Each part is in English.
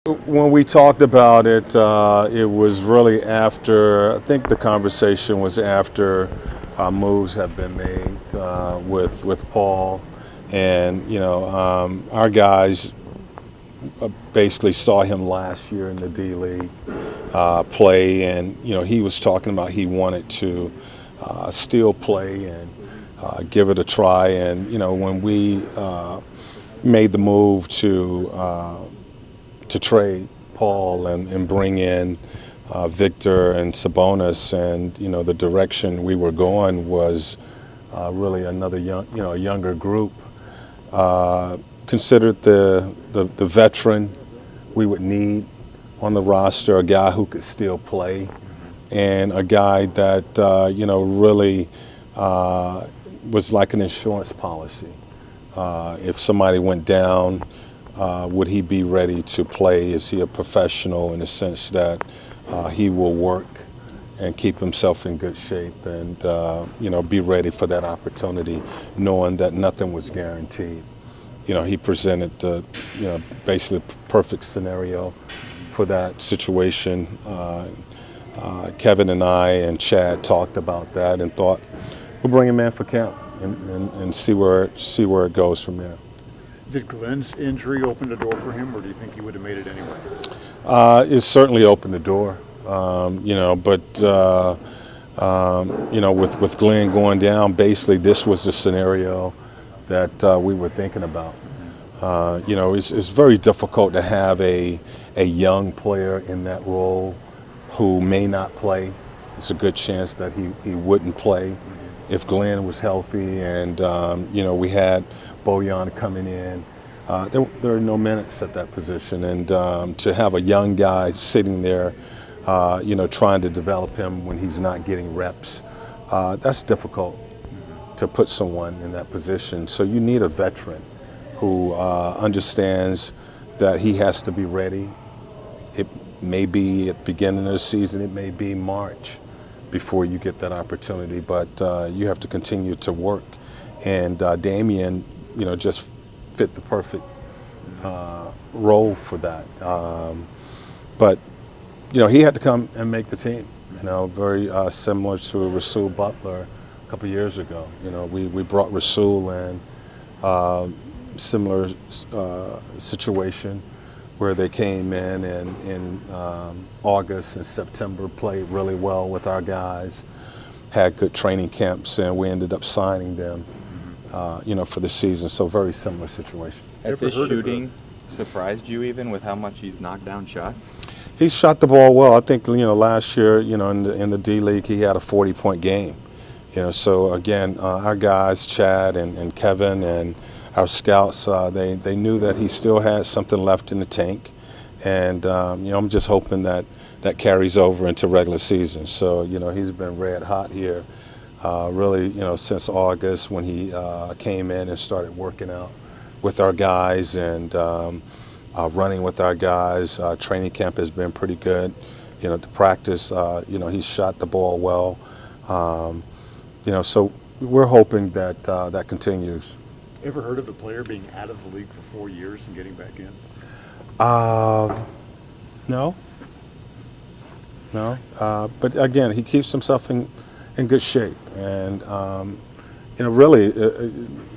When we talked about it, it was really after, I think the conversation was after moves have been made with Paul. And, our guys basically saw him last year in the D League play. And, he was talking about he wanted to still play and give it a try. And, when we made the move to trade Paul and bring in Victor and Sabonis, and the direction we were going was really another younger group. Considered the veteran we would need on the roster, a guy who could still play, and a guy that really was like an insurance policy. If somebody went down, would he be ready to play? Is he a professional in the sense that he will work and keep himself in good shape and be ready for that opportunity, knowing that nothing was guaranteed. He presented basically a perfect scenario for that situation. Kevin and I and Chad talked about that and thought we'll bring him in for camp and see where it goes from there. Did Glenn's injury open the door for him, or do you think he would have made it anyway? It certainly opened the door, with Glenn going down, basically this was the scenario that we were thinking about. It's very difficult to have a young player in that role who may not play. It's a good chance that he wouldn't play if Glenn was healthy, and we had Bojan coming in. There are no minutes at that position, and to have a young guy sitting there, trying to develop him when he's not getting reps, that's difficult to put someone in that position. So you need a veteran who understands that he has to be ready. It may be at the beginning of the season, it may be March before you get that opportunity, but you have to continue to work. And Damien, just fit the perfect role for that. But he had to come and make the team. Very similar to Rasul Butler a couple years ago. We brought Rasul in, similar situation where they came in August and September, played really well with our guys, had good training camps, and we ended up signing them, for the season. So very similar situation. Has his shooting surprised you even with how much he's knocked down shots? He shot the ball well. I think, last year, in the D League, he had a 40-point game. So again, our guys, Chad and Kevin and our scouts, they knew that he still had something left in the tank. And, I'm just hoping that carries over into regular season. So, he's been red hot here, really, since August when he came in and started working out with our guys and running with our guys. Training camp has been pretty good. To practice, he's shot the ball well. So we're hoping that that continues. Ever heard of a player being out of the league for 4 years and getting back in? No. But again, he keeps himself in good shape, and really,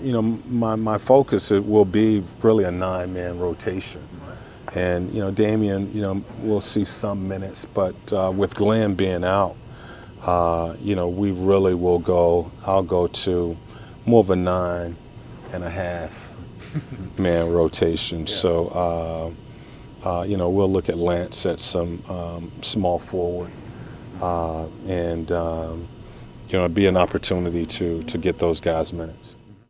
my focus will be really a 9-man rotation, and Damien, we'll see some minutes, but with Glenn being out, we really will go. I'll go to more of a 9.5-man rotation. Yeah. So, we'll look at Lance at some small forward, and it'd be an opportunity to get those guys minutes.